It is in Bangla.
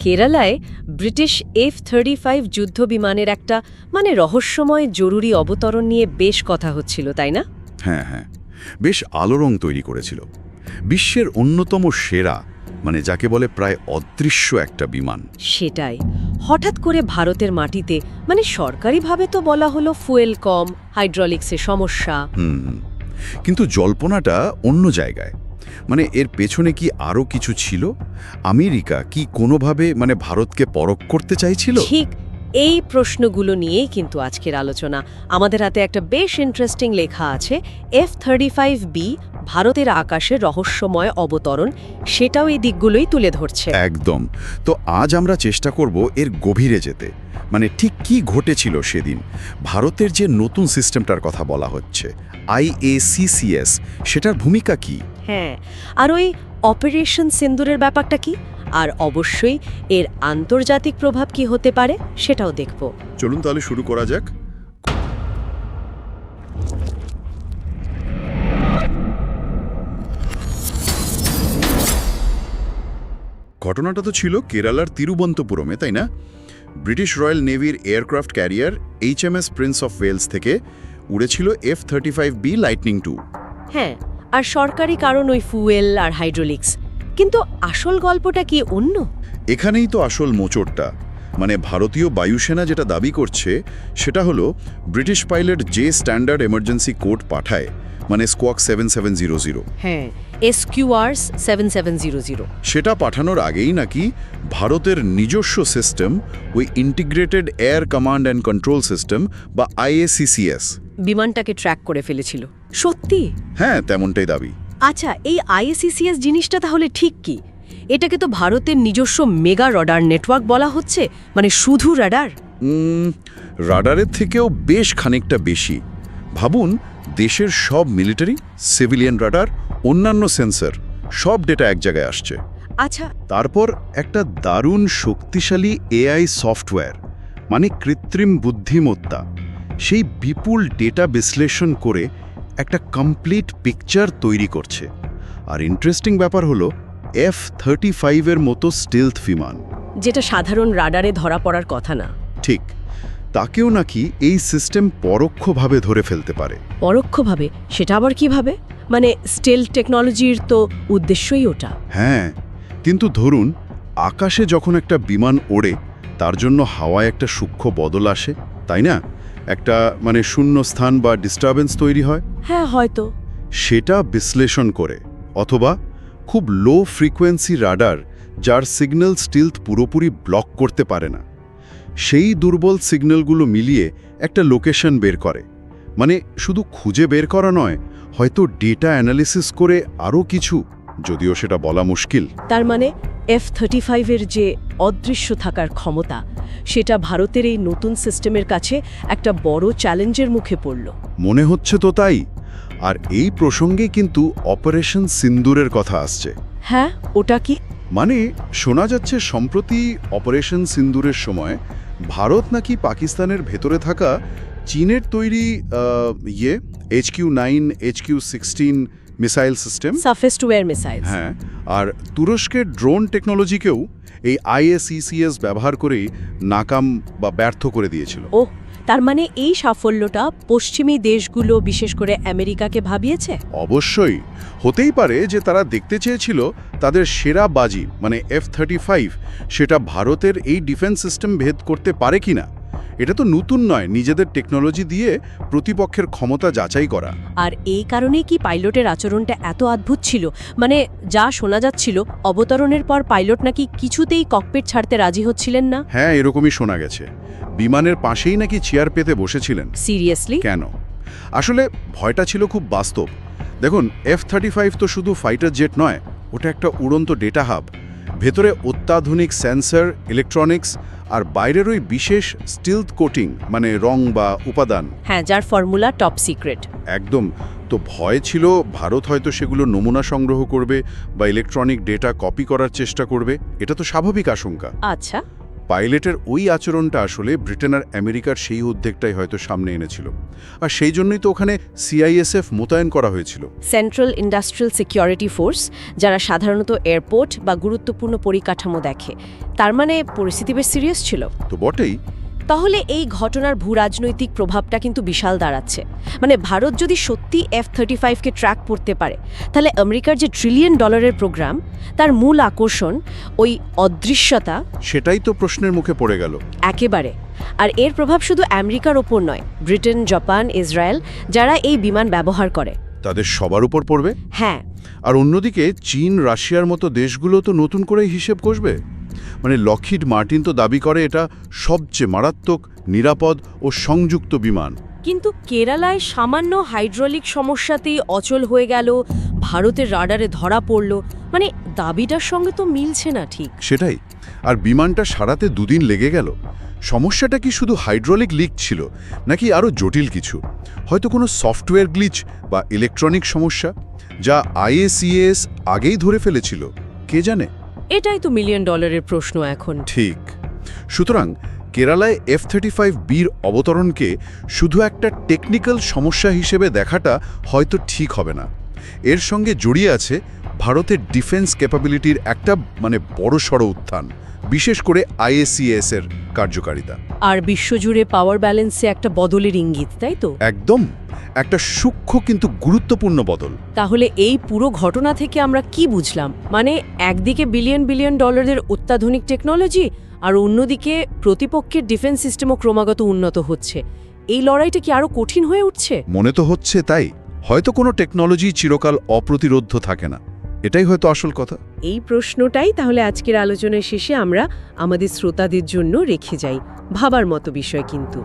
কেরালায় ব্রিটিশ F-35 যুদ্ধ বিমানের একটা রহস্যময় জরুরি অবতরণ নিয়ে বেশ কথা হচ্ছিল, তাই না? হ্যাঁ হ্যাঁ, বেশ আলোড়ন তৈরি করেছিল। বিশ্বের অন্যতম সেরা, যাকে বলে প্রায় অদৃশ্য একটা বিমান। সেটাই। হঠাৎ করে ভারতের মাটিতে, সরকারিভাবে তো বলা হলো ফুয়েল কম, হাইড্রোলিক্সে সমস্যা। কিন্তু জল্পনাটা অন্য জায়গায়। এর পেছনে কি আরও কিছু ছিল? আমেরিকা কি কোনোভাবে ভারতকে পরখ করতে চাইছিল? ঠিক এই প্রশ্নগুলো নিয়েই কিন্তু আজকের আলোচনা। আমাদের হাতে একটা বেশ ইন্টারেস্টিং লেখা আছে, F-35B ভারতের আকাশের রহস্যময় অবতরণ, সেটাও এই দিকগুলোই তুলে ধরছে। একদম। তো আজ আমরা চেষ্টা করব এর গভীরে যেতে। ঠিক কি ঘটেছিল সেদিন। ভারতের যে নতুন সিস্টেমটার কথা বলা হচ্ছে, IACCS, সেটার ভূমিকা কি? হ্যাঁ, আর ওই অপারেশন সিন্দুরের ব্যাপারটা কি, আর অবশ্যই এর আন্তর্জাতিক প্রভাব কি হতে পারে সেটাও দেখব। চলুন তাহলে শুরু করা যাক। ঘটনাটা তো ছিল কেরালার তিরুবন্তপুরমে, তাই না? ব্রিটিশ রয়্যাল নেভির aircraft carrier HMS Prince of Wales থেকে উড়েছিল F-35B লাইটনিং 2। হ্যাঁ, আর সরকারি কারণ ওই ফুয়েল আর হাইড্রোলিক্স। কিন্তু আসল গল্পটা কি অন্য? এখানেই তো আসল মোচড়টা। ভারতীয় বায়ুসেনা যেটা দাবি করছে সেটা হলো ব্রিটিশ পাইলট যে স্ট্যান্ডার্ড এমার্জেন্সি কোড পাঠায়, স্কোয়াক 7700, হ্যাঁ, SQRs 7700, সেটা পাঠানোর আগেই নাকি ভারতের নিজস্ব সিস্টেম, ওই integrated air command and control system বা IACCS বিমানটাকে ট্র্যাক করে ফেলেছিল। সত্যি? হ্যাঁ, তেমনটাই দাবি। আচ্ছা, এই IACCS জিনিসটা তাহলে ঠিক কি? এটাকে তো ভারতের নিজস্ব মেগা রাডার নেটওয়ার্ক বলা হচ্ছে, শুধু রাডার? রাডারের থেকেও বেশ খানিকটা বেশি। ভাবুন, দেশের সব মিলিটারি, সিভিলিয়ান রাডার, অন্যান্য সেন্সর, সব ডেটা এক জায়গায় আসছে। আচ্ছা। তারপর একটা দারুণ শক্তিশালী AI সফটওয়্যার, কৃত্রিম বুদ্ধিমত্তা, সেই বিপুল ডেটা বিশ্লেষণ করে একটা কমপ্লিট পিকচার তৈরি করছে। আর ইন্টারেস্টিং ব্যাপার হলো F-35 এর মতো স্টিলথ বিমান, যেটা সাধারণ রাডারে ধরা পড়ার কথা না। ঠিক, তাকেও নাকি এই সিস্টেম পরোক্ষভাবে ধরে ফেলতে পারে। পরোক্ষভাবে? সেটা আবার কিভাবে? স্টেলথ টেকনোলজির তো উদ্দেশ্যই ওটা। হ্যাঁ, কিন্তু ধরুন আকাশে যখন একটা বিমান ওড়ে, তার জন্য হাওয়ায় একটা সূক্ষ্ম বদল আসে, তাই না? একটা শূন্য স্থান বা ডিস্টারবেন্স তৈরি হয়। হ্যাঁ, হয়তো। সেটা বিশ্লেষণ করে, অথবা খুব লো ফ্রিকোয়েন্সি রাডার যার সিগন্যাল স্টিলথ পুরোপুরি ব্লক করতে পারে না, সেই দুর্বল সিগন্যালগুলো মিলিয়ে একটা লোকেশন বের করে। শুধু খুঁজে বের করা নয়, হয়তো ডেটা অ্যানালিসিস করে আরও কিছু, যদিও সেটা বলা মুশকিল। তার F-35 এর যে অদৃশ্য থাকার ক্ষমতা, সেটা ভারতের এই নতুন সিস্টেমের কাছে একটা বড় চ্যালেঞ্জের মুখে পড়ল। মনে হচ্ছে তো তাই। আর এই প্রসঙ্গে কিন্তু অপারেশন সিন্দুরের কথা আসছে। হ্যাঁ, ওটা কি? শোনা যাচ্ছে সম্প্রতি অপারেশন সিন্দুরের সময় ভারত নাকি পাকিস্তানের ভেতরে থাকা চীনের তৈরি HQ-9, HQ-16 missile system, surface two air missile, হ্যাঁ, আর তুরস্কের ড্রোন টেকনোলজিকেও এই IACCS ব্যবহার করেই নাকাম বা ব্যর্থ করে দিয়েছিল। ওহ, তার এই সাফল্যটা পশ্চিমী দেশগুলো, বিশেষ করে আমেরিকাকে ভাবিয়েছে? অবশ্যই। হতেই পারে যে তারা দেখতে চেয়েছিল তাদের সেরা বাজি F-35 সেটা ভারতের এই ডিফেন্স সিস্টেম ভেদ করতে পারে কিনা। এটা তো নতুন নয়, নিজেদের টেকনোলজি দিয়ে প্রতিপক্ষের ক্ষমতা যাচাই করা। আর এই কারণেই কি পাইলটের আচরণটা এত অদ্ভুত ছিল? যা শোনা যাচ্ছিল, অবতরণের পর পাইলট নাকি কিছুতেই ককপিট ছাড়তে রাজি হচ্ছিলেন না। হ্যাঁ, এরকমই শোনা গেছে। বিমানের পাশেই নাকি চেয়ার পেতে বসেছিলেন। সিরিয়াসলি? কেন? আসলে ভয়টা ছিল খুব বাস্তব। দেখুন, F-35 তো শুধু ফাইটার জেট নয়, ওটা একটা উড়ন্ত ডেটা হাব। ভেতরে অত্যাধুনিক সেন্সর, ইলেকট্রনিক্স, আর বাইরের ওই বিশেষ স্টিলথ কোটিং, রং বা উপাদান। হ্যাঁ, যার ফর্মুলা টপ সিক্রেট। একদম। তো ভয় ছিল ভারত হয়তো সেগুলো নমুনা সংগ্রহ করবে বা ইলেকট্রনিক ডেটা কপি করার চেষ্টা করবে। এটা তো স্বাভাবিক আশঙ্কা। আচ্ছা। পাইলটের ওই আচরণটা আসলে ব্রিটেন আর আমেরিকার সেই উদ্বেগটাই হয়তো সামনে এনেছিল। আর সেই জন্যই তো ওখানে সিআইএসএফ মোতায়েন করা হয়েছিল। সেন্ট্রাল ইন্ডাস্ট্রিয়াল সিকিউরিটি ফোর্স, যারা সাধারণত এয়ারপোর্ট বা গুরুত্বপূর্ণ পরিকাঠামো দেখে। তার মানে পরিস্থিতি বেশ সিরিয়াস ছিল। তো বটেই। তাহলে এই ঘটনার ভূরাজনৈতিক প্রভাবটা কিন্তু বিশাল দাঁড়াচ্ছে। মানে ভারত যদি সত্যি F-35কে ট্র্যাক করতে পারে, তাহলে আমেরিকার যে $1 ট্রিলিয়ন প্রোগ্রাম, তার মূল আকর্ষণ ওই অদৃশ্যতা, সেটাই তো প্রশ্নের মুখে পড়ে গেল। একেবারে। আর এর প্রভাব শুধু আমেরিকার ওপর নয়, ব্রিটেন, জাপান, ইসরায়েল, যারা এই বিমান ব্যবহার করে, তাদের সবার উপর পড়বে। হ্যাঁ। আর অন্যদিকে চীন, রাশিয়ার মতো দেশগুলো তো নতুন করে হিসেব কষবে। মানে লকহিড মার্টিন তো দাবি করে এটা সবচেয়ে মারাত্মক, নিরাপদ ও সংযুক্ত বিমান। কিন্তু কেরালায় সামান্য হাইড্রোলিক সমস্যাতেই অচল হয়ে গেল, ভারতের রাডারে ধরা পড়ল। মানে দাবিটার সঙ্গে তো মিলছে না ঠিক। সেটাই। আর বিমানটা সারাতে 2 দিন লেগে গেল। সমস্যাটা কি শুধু হাইড্রোলিক লিক ছিল, নাকি আরও জটিল কিছু? হয়তো কোনো সফটওয়্যার গ্লিচ বা ইলেকট্রনিক সমস্যা, যা IACS আগেই ধরে ফেলেছিল, কে জানে? এটাই তো $1 মিলিয়ন প্রশ্ন এখন। ঠিক। সুতরাং কেরালায় F-35Bর অবতরণকে শুধু একটা টেকনিক্যাল সমস্যা হিসেবে দেখাটা হয়তো ঠিক হবে না। এর সঙ্গে জড়িয়ে আছে ভারতের ডিফেন্স ক্যাপাবিলিটির একটা বড়সড় উত্থান, বিশেষ করে IACS এর কার্যকারিতা। আর বিশ্বজুড়ে পাওয়ার ব্যালেন্সে একটা বদলের ইঙ্গিত, তাই তো? একদম। একটা সূক্ষ্ম কিন্তু গুরুত্বপূর্ণ বদল। তাহলে এই পুরো ঘটনা থেকে আমরা কি বুঝলাম? মানে একদিকে $1 বিলিয়ন অত্যাধুনিক টেকনোলজি, আর অন্যদিকে প্রতিপক্ষের ডিফেন্স সিস্টেমও ক্রমাগত উন্নত হচ্ছে। এই লড়াইটা কি আরো কঠিন হয়ে উঠছে? মনে তো হচ্ছে তাই। হয়তো কোনো টেকনোলজি চিরকাল অপ্রতিরোধ্য থাকে না, এটাই হয়তো আসল কথা। এই প্রশ্নটাই তাহলে আজকের আলোচনার শেষে আমরা আমাদের শ্রোতাদের জন্য রেখে যাই, ভাবার মতো বিষয় কিন্তু।